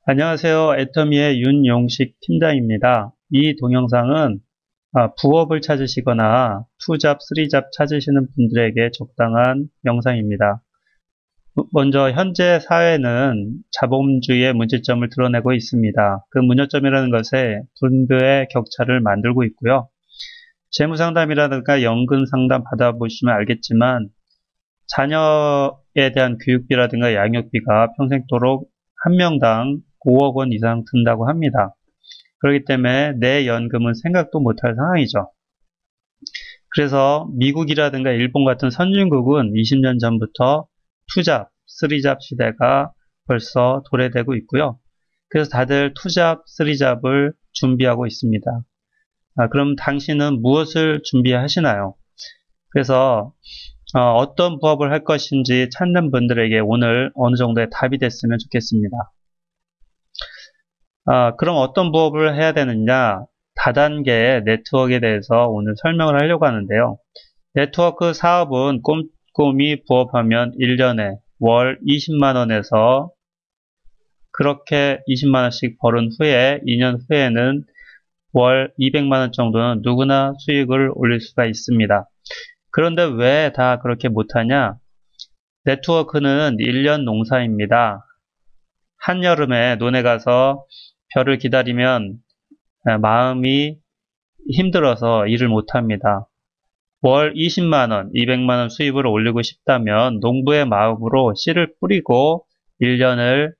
안녕하세요. 애터미의 윤용식 팀장입니다. 이 동영상은 부업을 찾으시거나 투잡, 쓰리잡 찾으시는 분들에게 적당한 영상입니다. 먼저 현재 사회는 자본주의의 문제점을 드러내고 있습니다. 그 문제점이라는 것에 분배의 격차를 만들고 있고요. 재무상담이라든가 연금상담 받아보시면 알겠지만 자녀에 대한 교육비라든가 양육비가 평생도록 한 명당 5억 원 이상 든다고 합니다. 그렇기 때문에 내 연금은 생각도 못할 상황이죠. 그래서 미국이라든가 일본 같은 선진국은 20년 전부터 투잡, 쓰리잡 시대가 벌써 도래되고 있고요. 그래서 다들 투잡, 쓰리잡을 준비하고 있습니다. 그럼 당신은 무엇을 준비하시나요? 그래서 어떤 부업을 할 것인지 찾는 분들에게 오늘 어느 정도의 답이 됐으면 좋겠습니다. 그럼 어떤 부업을 해야 되느냐? 다단계 네트워크에 대해서 오늘 설명을 하려고 하는데요. 네트워크 사업은 꼼꼼히 부업하면 1년에 월 20만원에서 그렇게 20만원씩 벌은 후에 2년 후에는 월 200만원 정도는 누구나 수익을 올릴 수가 있습니다. 그런데 왜 다 그렇게 못하냐? 네트워크는 1년 농사입니다. 한여름에 논에 가서 벼를 기다리면 마음이 힘들어서 일을 못합니다. 월 20만원, 200만원 수입을 올리고 싶다면 농부의 마음으로 씨를 뿌리고 1년을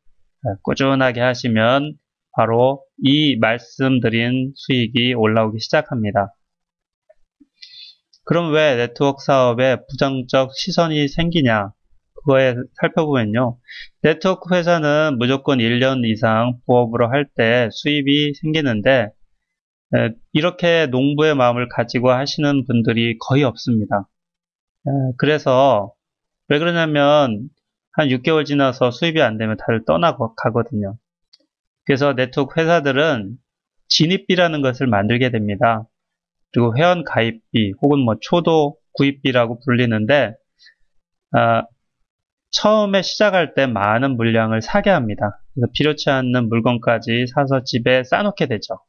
꾸준하게 하시면 바로 이 말씀드린 수익이 올라오기 시작합니다. 그럼 왜 네트워크 사업에 부정적 시선이 생기냐? 그거에 살펴보면요. 네트워크 회사는 무조건 1년 이상 부업으로 할 때 수입이 생기는데 이렇게 농부의 마음을 가지고 하시는 분들이 거의 없습니다. 그래서 왜 그러냐면 한 6개월 지나서 수입이 안 되면 다들 떠나가거든요. 그래서 네트워크 회사들은 진입비라는 것을 만들게 됩니다. 그리고 회원 가입비 혹은 뭐 초도 구입비라고 불리는데 처음에 시작할 때 많은 물량을 사게 합니다. 그래서 필요치 않는 물건까지 사서 집에 쌓아놓게 되죠.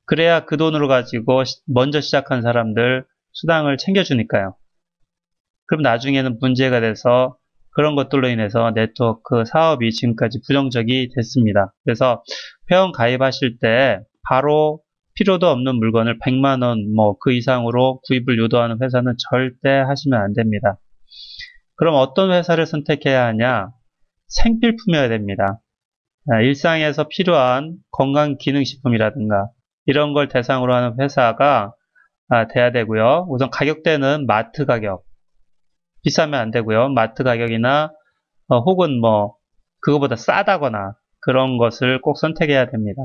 그래야 그 돈으로 가지고 먼저 시작한 사람들 수당을 챙겨주니까요. 그럼 나중에는 문제가 돼서 그런 것들로 인해서 네트워크 사업이 지금까지 부정적이 됐습니다. 그래서 회원 가입하실 때 바로 필요도 없는 물건을 100만원 뭐 그 이상으로 구입을 유도하는 회사는 절대 하시면 안 됩니다. 그럼 어떤 회사를 선택해야 하냐? 생필품이어야 됩니다. 일상에서 필요한 건강기능식품이라든가 이런 걸 대상으로 하는 회사가 돼야 되고요. 우선 가격대는 마트 가격. 비싸면 안 되고요. 마트 가격이나 혹은 뭐 그거보다 싸다거나 그런 것을 꼭 선택해야 됩니다.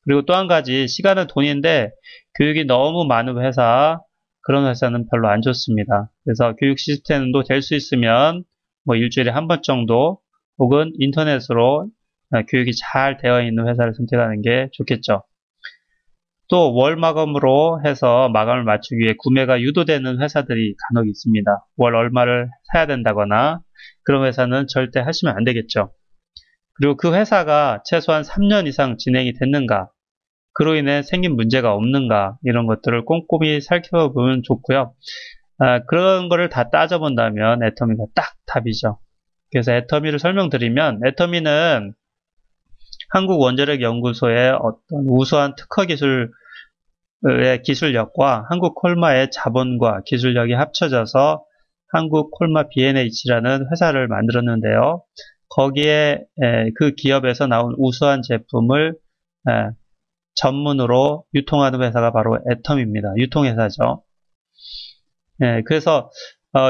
그리고 또 한 가지 시간은 돈인데 교육이 너무 많은 회사 그런 회사는 별로 안 좋습니다. 그래서 교육 시스템도 될 수 있으면 뭐 일주일에 한 번 정도 혹은 인터넷으로 교육이 잘 되어 있는 회사를 선택하는 게 좋겠죠. 또 월 마감으로 해서 마감을 맞추기 위해 구매가 유도되는 회사들이 간혹 있습니다. 월 얼마를 사야 된다거나 그런 회사는 절대 하시면 안 되겠죠. 그리고 그 회사가 최소한 3년 이상 진행이 됐는가, 그로 인해 생긴 문제가 없는가 이런 것들을 꼼꼼히 살펴보면 좋고요. 그런 거를 다 따져본다면 애터미가 딱 답이죠. 그래서 애터미를 설명드리면 애터미는 한국원자력연구소의 어떤 우수한 특허 기술의 기술력과 한국 콜마의 자본과 기술력이 합쳐져서 한국 콜마 B&H라는 회사를 만들었는데요. 거기에 그 기업에서 나온 우수한 제품을 전문으로 유통하는 회사가 바로 애텀입니다. 유통회사죠. 그래서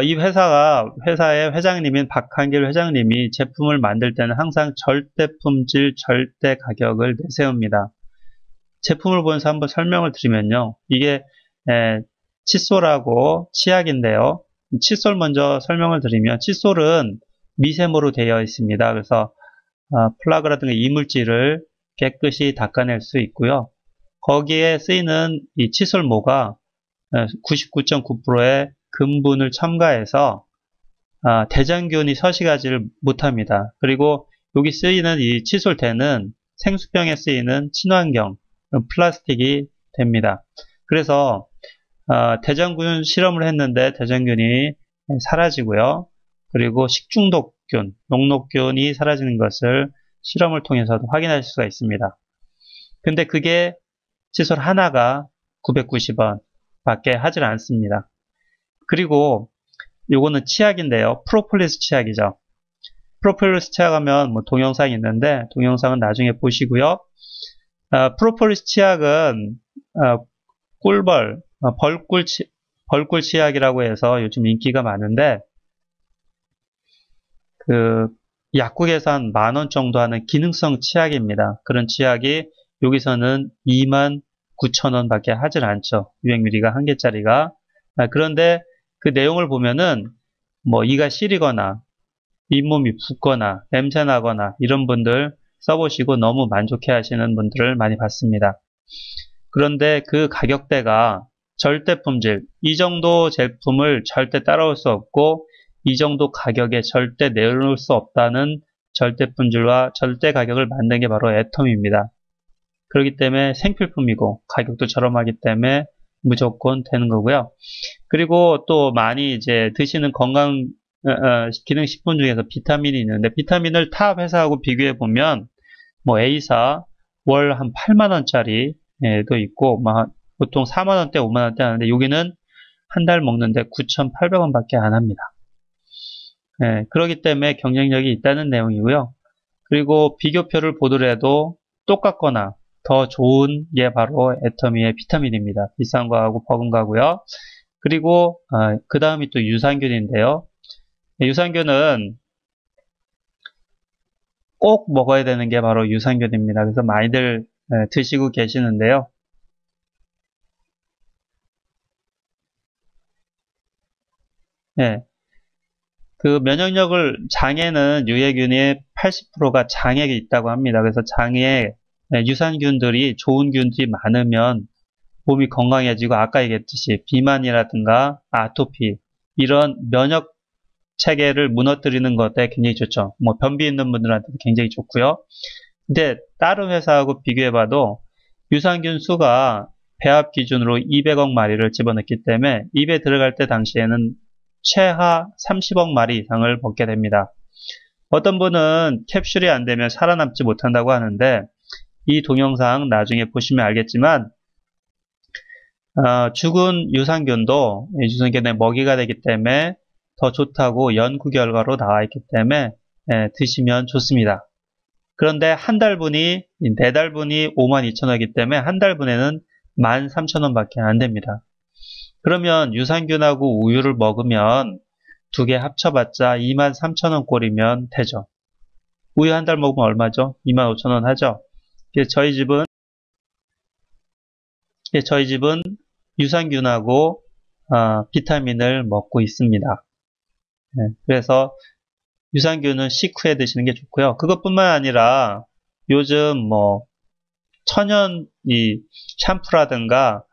이 회사의 회장님인 박한길 회장님이 제품을 만들 때는 항상 절대 품질, 절대 가격을 내세웁니다. 제품을 보면서 한번 설명을 드리면요. 이게 칫솔하고 치약인데요. 칫솔 먼저 설명을 드리면 칫솔은 미세모로 되어 있습니다. 그래서 플라그라든가 이물질을 깨끗이 닦아낼 수 있고요. 거기에 쓰이는 이 칫솔모가 99.9%의 금분을 첨가해서 대장균이 서식하지를 못합니다. 그리고 여기 쓰이는 이 칫솔테는 생수병에 쓰이는 친환경 플라스틱이 됩니다. 그래서 대장균 실험을 했는데 대장균이 사라지고요. 그리고 식중독균, 녹록균이 사라지는 것을 실험을 통해서도 확인할 수가 있습니다. 근데 그게 칫솔 하나가 990원 밖에 하질 않습니다. 그리고 요거는 치약인데요. 프로폴리스 치약이죠. 프로폴리스 치약하면 뭐 동영상이 있는데 동영상은 나중에 보시고요. 프로폴리스 치약은 꿀벌, 벌꿀 치약이라고 해서 요즘 인기가 많은데 그 약국에서 한 10,000원 정도 하는 기능성 치약입니다. 그런 치약이 여기서는 29,000원 밖에 하질 않죠. 유행유리가 1개짜리가. 그런데 그 내용을 보면은 뭐 이가 시리거나 잇몸이 붓거나 냄새나거나 이런 분들 써보시고 너무 만족해 하시는 분들을 많이 봤습니다. 그런데 그 가격대가 절대 품질, 이 정도 제품을 절대 따라올 수 없고 이 정도 가격에 절대 내놓을 수 없다는 절대 품질과 절대 가격을 만든 게 바로 애텀입니다. 그렇기 때문에 생필품이고 가격도 저렴하기 때문에 무조건 되는 거고요. 그리고 또 많이 이제 드시는 건강 기능식품 중에서 비타민이 있는데 비타민을 타 회사하고 비교해 보면 뭐 A사 월 한 8만원짜리도 있고 보통 4만원대 5만원대 하는데 여기는 한 달 먹는데 9,800원 밖에 안 합니다. 그렇기 때문에 경쟁력이 있다는 내용이고요. 그리고 비교표를 보더라도 똑같거나 더 좋은 게 바로 애터미의 비타민입니다. 비싼 거하고 버금가고요. 그리고 그 다음이 또 유산균인데요. 유산균은 꼭 먹어야 되는 게 바로 유산균입니다. 그래서 많이들 드시고 계시는데요. 그 면역력을 장에는 유해균의 80%가 장에 있다고 합니다. 그래서 장에 유산균들이 좋은 균들이 많으면 몸이 건강해지고 아까 얘기했듯이 비만이라든가 아토피 이런 면역 체계를 무너뜨리는 것에 굉장히 좋죠. 뭐 변비 있는 분들한테도 굉장히 좋고요. 근데 다른 회사하고 비교해봐도 유산균 수가 배합 기준으로 200억 마리를 집어넣기 때문에 입에 들어갈 때 당시에는 최하 30억 마리 이상을 먹게 됩니다. 어떤 분은 캡슐이 안 되면 살아남지 못한다고 하는데 이 동영상 나중에 보시면 알겠지만 죽은 유산균도 유산균의 먹이가 되기 때문에 더 좋다고 연구 결과로 나와 있기 때문에 드시면 좋습니다. 그런데 한 달분이 4달분이 52,000원이기 때문에 한 달분에는 13,000원 밖에 안 됩니다. 그러면 유산균하고 우유를 먹으면 두 개 합쳐봤자 23,000원 꼴이면 되죠. 우유 한 달 먹으면 얼마죠? 25,000원 하죠. 그래서 저희 집은 유산균하고 비타민을 먹고 있습니다. 그래서 유산균은 식후에 드시는 게 좋고요. 그것뿐만 아니라 요즘 뭐 천연 이 샴푸라든가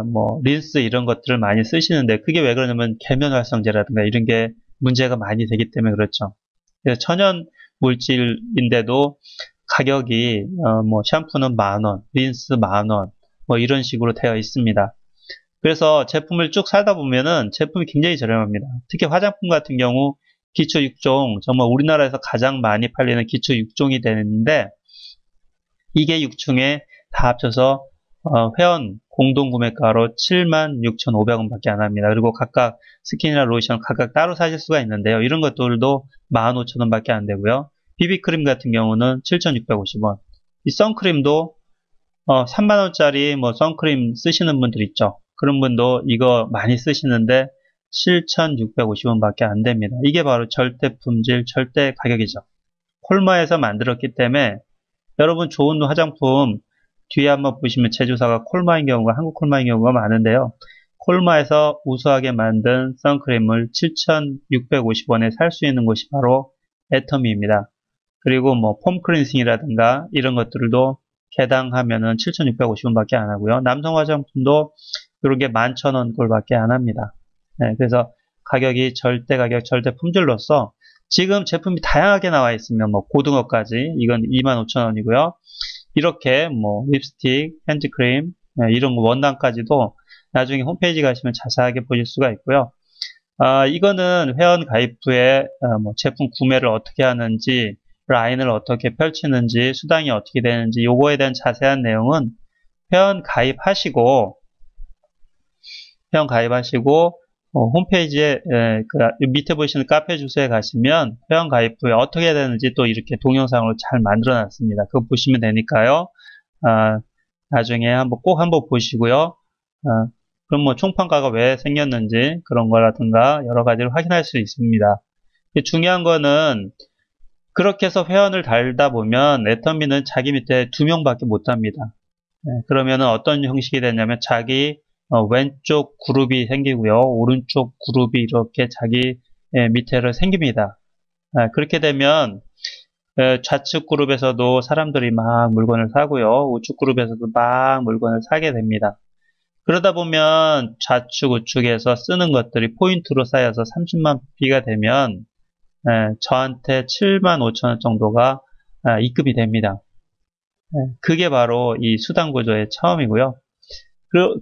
뭐 린스 이런 것들을 많이 쓰시는데 그게 왜 그러냐면 계면활성제라든가 이런 게 문제가 많이 되기 때문에 그렇죠. 그래서 천연 물질인데도 가격이 뭐 샴푸는 10,000원, 린스 10,000원 뭐 이런 식으로 되어 있습니다. 그래서 제품을 쭉 사다 보면은 제품이 굉장히 저렴합니다. 특히 화장품 같은 경우 기초 6종, 정말 우리나라에서 가장 많이 팔리는 기초 6종이 되는데 이게 6종에 다 합쳐서 회원 공동 구매가로 76,500원 밖에 안 합니다. 그리고 각각 스킨이나 로션 각각 따로 사실 수가 있는데요. 이런 것들도 15,000원 밖에 안 되고요. 비비크림 같은 경우는 7,650원. 이 선크림도 3만원짜리 뭐 선크림 쓰시는 분들 있죠. 그런 분도 이거 많이 쓰시는데 7,650원 밖에 안 됩니다. 이게 바로 절대 품질, 절대 가격이죠. 콜마에서 만들었기 때문에 여러분 좋은 화장품 뒤에 한번 보시면 제조사가 콜마인 경우가 한국 콜마인 경우가 많은데요. 콜마에서 우수하게 만든 선크림을 7,650원에 살 수 있는 곳이 바로 애터미입니다. 그리고 뭐 폼 클렌싱이라든가 이런 것들도 개당 하면은 7,650원 밖에 안 하고요. 남성 화장품도 이렇게 11,000원 꼴 밖에 안 합니다. 그래서 가격이 절대 가격, 절대 품질로서 지금 제품이 다양하게 나와 있으면 뭐 고등어까지 이건 25,000원이고요. 이렇게 뭐 립스틱, 핸드크림 이런 거 원단까지도 나중에 홈페이지 가시면 자세하게 보실 수가 있고요. 이거는 회원 가입 후에 뭐 제품 구매를 어떻게 하는지, 라인을 어떻게 펼치는지, 수당이 어떻게 되는지 요거에 대한 자세한 내용은 회원 가입하시고 홈페이지에 그 밑에 보시는 카페 주소에 가시면 회원 가입 후에 어떻게 해야 되는지 또 이렇게 동영상으로 잘 만들어 놨습니다. 그거 보시면 되니까요. 나중에 꼭 한번 보시고요. 그럼 뭐 총판가가 왜 생겼는지 그런 거라든가 여러 가지를 확인할 수 있습니다. 중요한 거는 그렇게 해서 회원을 달다 보면 애터미는 자기 밑에 2명밖에 못 답니다. 그러면은 어떤 형식이 되냐면 자기 왼쪽 그룹이 생기고요. 오른쪽 그룹이 이렇게 자기 밑에를 생깁니다. 그렇게 되면 좌측 그룹에서도 사람들이 막 물건을 사고요. 우측 그룹에서도 막 물건을 사게 됩니다. 그러다 보면 좌측 우측에서 쓰는 것들이 포인트로 쌓여서 30만 B가 되면 저한테 7만 5천 원 정도가 입금이 됩니다. 그게 바로 이 수당 구조의 처음이고요.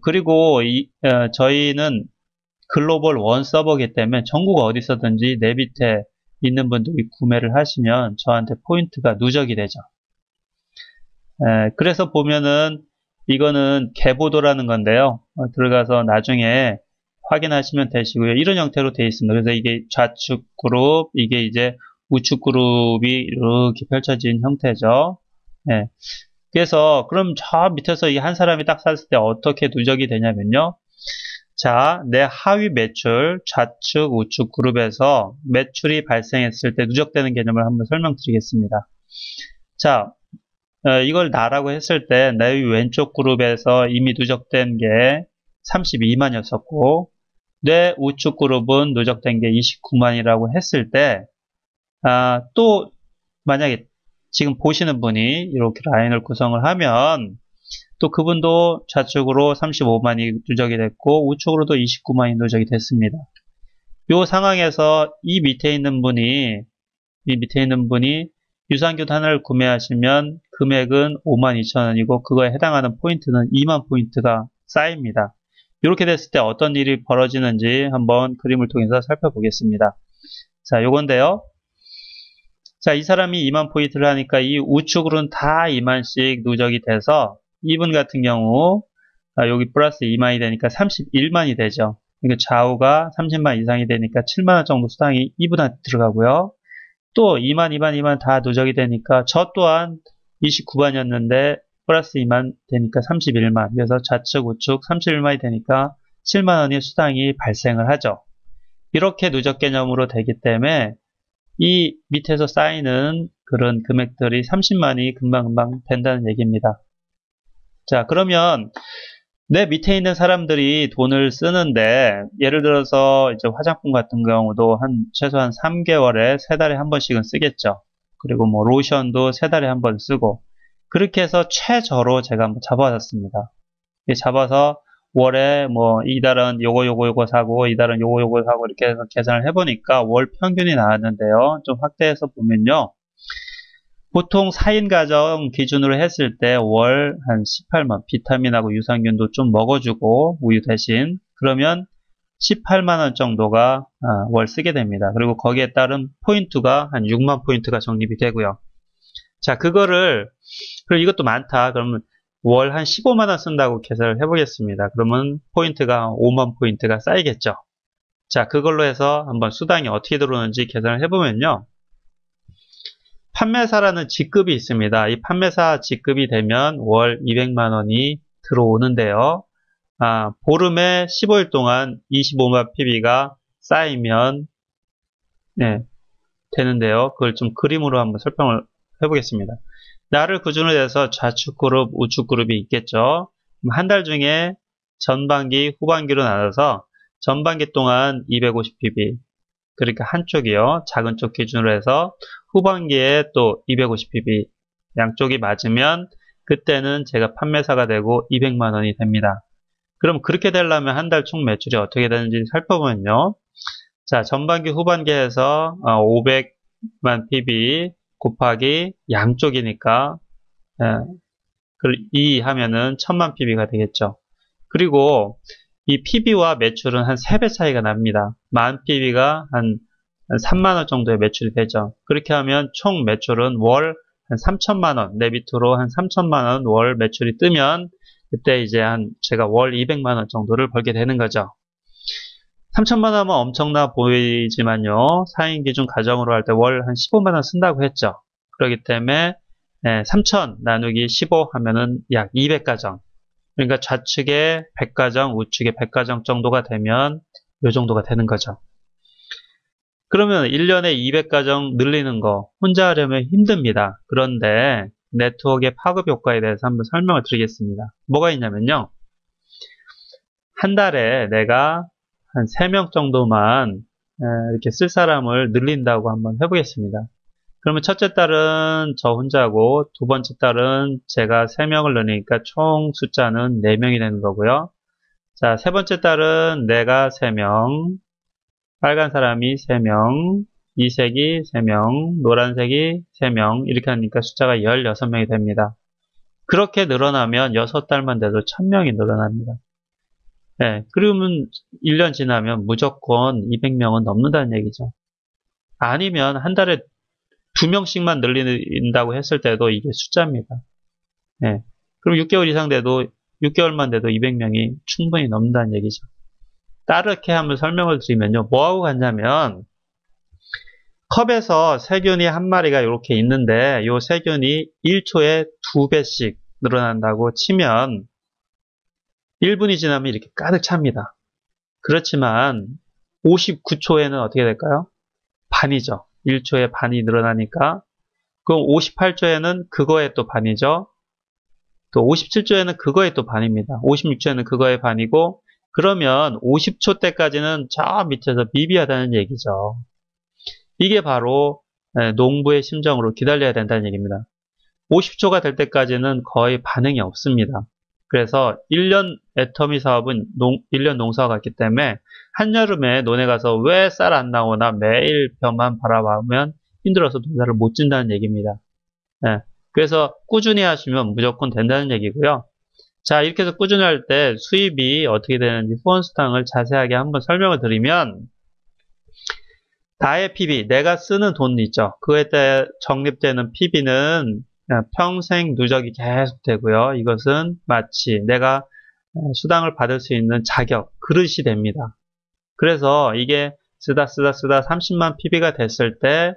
그리고 저희는 글로벌 원 서버이기 때문에 전국 어디서든지 내 밑에 있는 분들이 구매를 하시면 저한테 포인트가 누적이 되죠. 그래서 보면은 이거는 개보도라는 건데요. 들어가서 나중에 확인하시면 되시고요. 이런 형태로 되어 있습니다. 그래서 이게 좌측 그룹, 이게 이제 우측 그룹이 이렇게 펼쳐진 형태죠. 그래서 그럼 저 밑에서 이 한 사람이 딱 샀을 때 어떻게 누적이 되냐면요. 자, 내 하위 매출, 좌측, 우측 그룹에서 매출이 발생했을 때 누적되는 개념을 한번 설명드리겠습니다. 자, 이걸 나라고 했을 때 내 왼쪽 그룹에서 이미 누적된 게 32만이었었고 내 우측 그룹은 누적된 게 29만이라고 했을 때 또 만약에 지금 보시는 분이 이렇게 라인을 구성을 하면 또 그분도 좌측으로 35만이 누적이 됐고 우측으로도 29만이 누적이 됐습니다. 이 상황에서 이 밑에 있는 분이 유산균 하나를 구매하시면 금액은 52,000원이고 그거에 해당하는 포인트는 2만 포인트가 쌓입니다. 이렇게 됐을 때 어떤 일이 벌어지는지 한번 그림을 통해서 살펴보겠습니다. 자, 요건데요. 자, 이 사람이 2만 포인트를 하니까 이 우측으로는 다 2만씩 누적이 돼서 이분 같은 경우 여기 플러스 2만이 되니까 31만이 되죠. 그러니까 좌우가 30만 이상이 되니까 7만원 정도 수당이 이분한테 들어가고요. 또 2만 다 누적이 되니까 저 또한 29만이었는데 플러스 2만 되니까 31만. 그래서 좌측 우측 31만이 되니까 7만원의 수당이 발생을 하죠. 이렇게 누적 개념으로 되기 때문에 이 밑에서 쌓이는 그런 금액들이 30만이 금방금방 된다는 얘기입니다. 자, 그러면 내 밑에 있는 사람들이 돈을 쓰는데 예를 들어서 이제 화장품 같은 경우도 최소한 3개월에 3달에 한 번씩은 쓰겠죠. 그리고 뭐 로션도 3달에 한 번 쓰고 그렇게 해서 최저로 제가 한번 잡아봤습니다. 잡아서 월에 뭐 이달은 요거 사고 이달은 요거 사고 이렇게 해서 계산을 해보니까 월 평균이 나왔는데요. 좀 확대해서 보면요. 보통 4인 가정 기준으로 했을 때 월 한 18만, 비타민하고 유산균도 좀 먹어주고 우유 대신 그러면 18만원 정도가 월 쓰게 됩니다. 그리고 거기에 따른 포인트가 한 6만 포인트가 적립이 되고요. 자, 그리고 이것도 많다. 그러면 월 한 15만원 쓴다고 계산을 해보겠습니다. 그러면 포인트가 5만 포인트가 쌓이겠죠. 자, 그걸로 해서 한번 수당이 어떻게 들어오는지 계산을 해보면요. 판매사라는 직급이 있습니다. 이 판매사 직급이 되면 월 200만원이 들어오는데요. 보름에 15일 동안 25만 PB가 쌓이면 되는데요. 그걸 좀 그림으로 한번 설명을 해보겠습니다. 나를 기준으로 해서 좌측 그룹, 우측 그룹이 있겠죠. 한 달 중에 전반기, 후반기로 나눠서 전반기 동안 250PB, 그러니까 한쪽이요. 작은 쪽 기준으로 해서 후반기에 또 250PB 양쪽이 맞으면 그때는 제가 판매사가 되고 200만원이 됩니다. 그럼 그렇게 되려면 한 달 총 매출이 어떻게 되는지 살펴보면요. 자, 전반기, 후반기에서 500 10만 PB 곱하기 양쪽이니까 2 하면은 1000만 PB가 되겠죠. 그리고 이 PB와 매출은 한 3배 차이가 납니다. 만 PB가 한 3만원 정도의 매출이 되죠. 그렇게 하면 총 매출은 월 한 3천만원, 내 밑으로 한 3천만원 월 매출이 뜨면 그때 이제 제가 월 200만원 정도를 벌게 되는 거죠. 3천만원 하면 엄청나 보이지만요. 4인 기준 가정으로 할 때 월 한 15만원 쓴다고 했죠. 그렇기 때문에 3천 나누기 15 하면은 약 200가정. 그러니까 좌측에 100가정, 우측에 100가정 정도가 되면 이 정도가 되는 거죠. 그러면 1년에 200가정 늘리는 거 혼자 하려면 힘듭니다. 그런데 네트워크의 파급 효과에 대해서 한번 설명을 드리겠습니다. 뭐가 있냐면요. 한 달에 내가 한 3명 정도만 이렇게 쓸 사람을 늘린다고 한번 해보겠습니다. 그러면 첫째 달은 저 혼자고 두 번째 달은 제가 3명을 넣으니까 총 숫자는 4명이 되는 거고요. 자, 세 번째 달은 내가 3명, 빨간 사람이 3명, 이 색이 3명, 노란색이 3명 이렇게 하니까 숫자가 16명이 됩니다. 그렇게 늘어나면 6달만 돼도 1000명이 늘어납니다. 네, 그러면 1년 지나면 무조건 200명은 넘는다는 얘기죠. 아니면 한 달에 2명씩만 늘린다고 했을 때도 이게 숫자입니다. 네, 그럼 6개월 이상 돼도 6개월만 돼도 200명이 충분히 넘는다는 얘기죠. 따르게 한번 설명을 드리면요. 뭐하고 같냐면 컵에서 세균이 한 마리가 이렇게 있는데 이 세균이 1초에 2배씩 늘어난다고 치면 1분이 지나면 이렇게 가득 찹니다. 그렇지만 59초에는 어떻게 될까요? 반이죠. 1초에 반이 늘어나니까 그럼 58초에는 그거의 또 반이죠. 또 57초에는 그거의 또 반입니다. 56초에는 그거의 반이고 그러면 50초 때까지는 저 밑에서 미비하다는 얘기죠. 이게 바로 농부의 심정으로 기다려야 된다는 얘기입니다. 50초가 될 때까지는 거의 반응이 없습니다. 그래서 1년 애터미 사업은 1년 농사와 같기 때문에 한여름에 논에 가서 왜 쌀 안 나오나 매일 벼만 바라보면 힘들어서 농사를 못 짓는다는 얘기입니다. 네. 그래서 꾸준히 하시면 무조건 된다는 얘기고요. 자, 이렇게 해서 꾸준히 할 때 수입이 어떻게 되는지 후원수당을 자세하게 한번 설명을 드리면 나의 PB, 내가 쓰는 돈 있죠. 그에 따라 적립되는 PB는 평생 누적이 계속 되고요. 이것은 마치 내가 수당을 받을 수 있는 자격, 그릇이 됩니다. 그래서 이게 쓰다 30만 PB가 됐을 때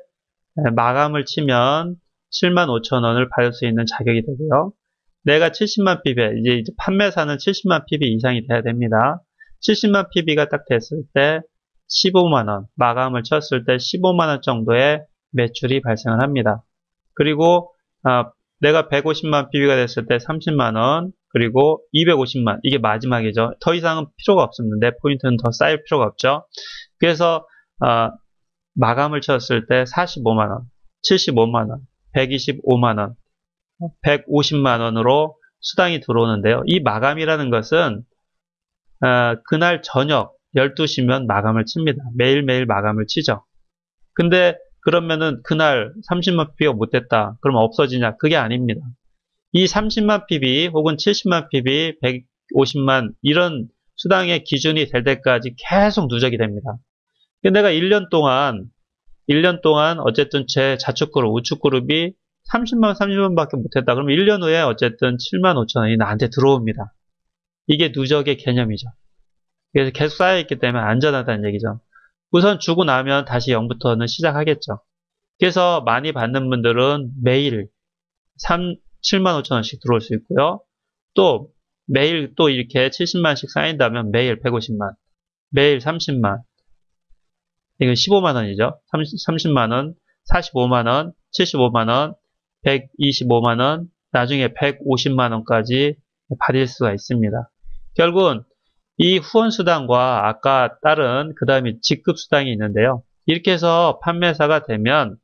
마감을 치면 7만 5천 원을 받을 수 있는 자격이 되고요. 내가 70만 PB, 이제 판매사는 70만 PB 이상이 돼야 됩니다. 70만 PB가 딱 됐을 때 15만 원, 마감을 쳤을 때 15만 원 정도의 매출이 발생을 합니다. 그리고 내가 150만 PB가 됐을 때 30만 원, 그리고 250만, 이게 마지막이죠. 더 이상은 필요가 없습니다. 내 포인트는 더 쌓일 필요가 없죠. 그래서 마감을 쳤을 때 45만 원, 75만 원, 125만 원, 150만 원으로 수당이 들어오는데요. 이 마감이라는 것은 그날 저녁 12시면 마감을 칩니다. 매일매일 마감을 치죠. 근데 그러면은 그날 30만 PB가 못 됐다. 그러면 없어지냐? 그게 아닙니다. 이 30만 PB 혹은 70만 PB, 150만 이런 수당의 기준이 될 때까지 계속 누적이 됩니다. 근데 내가 1년 동안 어쨌든 제 자축그룹, 우측그룹이 30만 밖에 못했다. 그러면 1년 후에 어쨌든 7만 5천 원이 나한테 들어옵니다. 이게 누적의 개념이죠. 그래서 계속 쌓여있기 때문에 안전하다는 얘기죠. 우선 주고 나면 다시 0부터는 시작하겠죠. 그래서 많이 받는 분들은 매일 7만 5천 원씩 들어올 수 있고요. 또 매일 또 이렇게 70만씩 쌓인다면 매일 150만, 매일 30만, 이건 15만 원이죠. 30만 원, 45만 원, 75만 원, 125만 원, 나중에 150만 원까지 받을 수가 있습니다. 결국은 이 후원수당과 아까 다른 그 다음에 직급수당이 있는데요. 이렇게 해서 판매사가 되면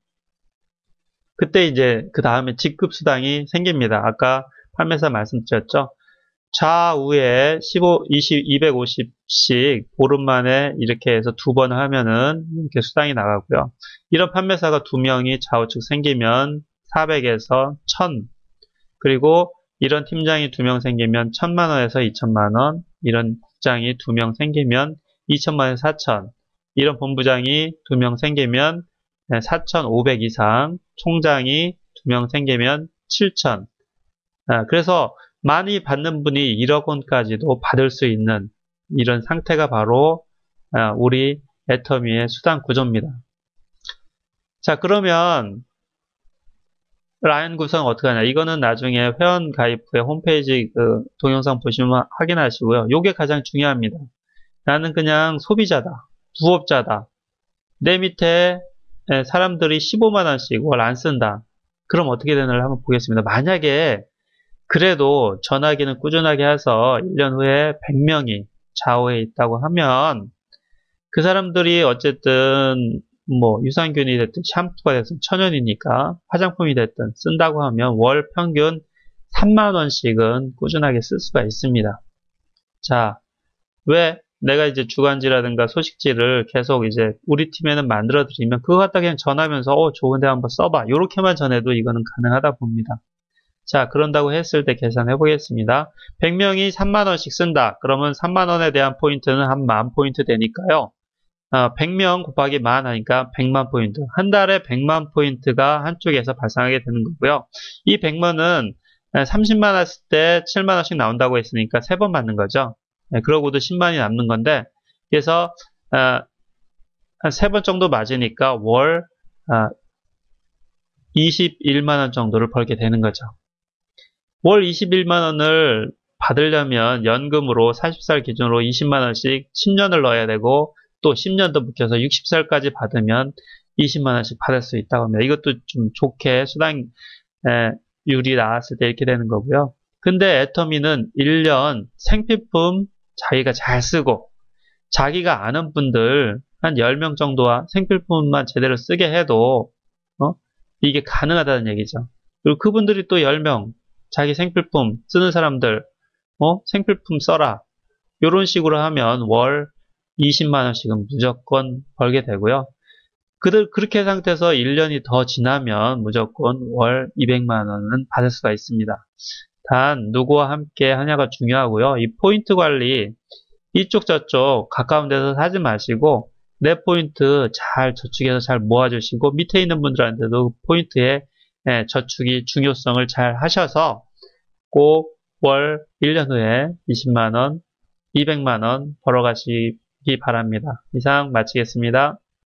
그때 이제 그 다음에 직급수당이 생깁니다. 아까 판매사 말씀드렸죠. 좌우에 15, 20, 250씩 보름 만에 이렇게 해서 두 번 하면은 이렇게 수당이 나가고요. 이런 판매사가 두 명이 좌우측 생기면 400에서 1000, 그리고 이런 팀장이 두 명 생기면 1000만 원에서 2000만 원, 이런 국장이 두 명 생기면 2000만 원에서 4000, 이런 본부장이 두 명 생기면 4500 이상, 총장이 두 명 생기면 7000. 그래서 많이 받는 분이 1억 원까지도 받을 수 있는 이런 상태가 바로 우리 애터미의 수당 구조입니다. 자, 그러면 라인 구성 어떻게 하냐? 이거는 나중에 회원 가입 후에 홈페이지 그 동영상 보시면 확인하시고요. 요게 가장 중요합니다. 나는 그냥 소비자다, 부업자다. 내 밑에 사람들이 15만 원씩 월 안 쓴다. 그럼 어떻게 되는지 한번 보겠습니다. 만약에 그래도 전화기는 꾸준하게 해서 1년 후에 100명이 좌우에 있다고 하면 그 사람들이 어쨌든 뭐 유산균이 됐든 샴푸가 됐든 천연이니까 화장품이 됐든 쓴다고 하면 월 평균 3만 원씩은 꾸준하게 쓸 수가 있습니다. 자, 왜 내가 이제 주간지라든가 소식지를 계속 이제 우리 팀에는 만들어 드리면 그거 갖다 그냥 전하면서 좋은데 한번 써봐. 요렇게만 전해도 이거는 가능하다 봅니다. 자, 그런다고 했을 때 계산해 보겠습니다. 100명이 3만 원씩 쓴다. 그러면 3만 원에 대한 포인트는 한 10,000포인트 되니까요. 100명 곱하기 10,000 하니까 100만 포인트. 한 달에 100만 포인트가 한쪽에서 발생하게 되는 거고요. 이 100만은 30만 했을 때 7만 원씩 나온다고 했으니까 3번 받는 거죠. 그러고도 10만이 남는 건데, 그래서 한 3번 정도 맞으니까 월 21만 원 정도를 벌게 되는 거죠. 월 21만 원을 받으려면 연금으로 40살 기준으로 20만 원씩 10년을 넣어야 되고 또 10년 더 묶여서 60살까지 받으면 20만 원씩 받을 수 있다고 합니다. 이것도 좀 좋게 수당 율이 나왔을 때 이렇게 되는 거고요. 근데 애터미는 1년 생필품 자기가 잘 쓰고 자기가 아는 분들 한 10명 정도와 생필품만 제대로 쓰게 해도 이게 가능하다는 얘기죠. 그리고 그분들이 또 10명 자기 생필품 쓰는 사람들 생필품 써라. 이런 식으로 하면 월 20만 원씩은 무조건 벌게 되고요. 그렇게 상태에서 1년이 더 지나면 무조건 월 200만 원은 받을 수가 있습니다. 단 누구와 함께 하냐가 중요하고요. 이 포인트 관리 이쪽 저쪽 가까운 데서 하지 마시고 내 포인트 잘 저축해서 잘 모아주시고 밑에 있는 분들한테도 포인트의 저축이 중요성을 잘 하셔서 꼭 월 1년 후에 20만 원, 200만 원 벌어가시기 바랍니다. 이상 마치겠습니다.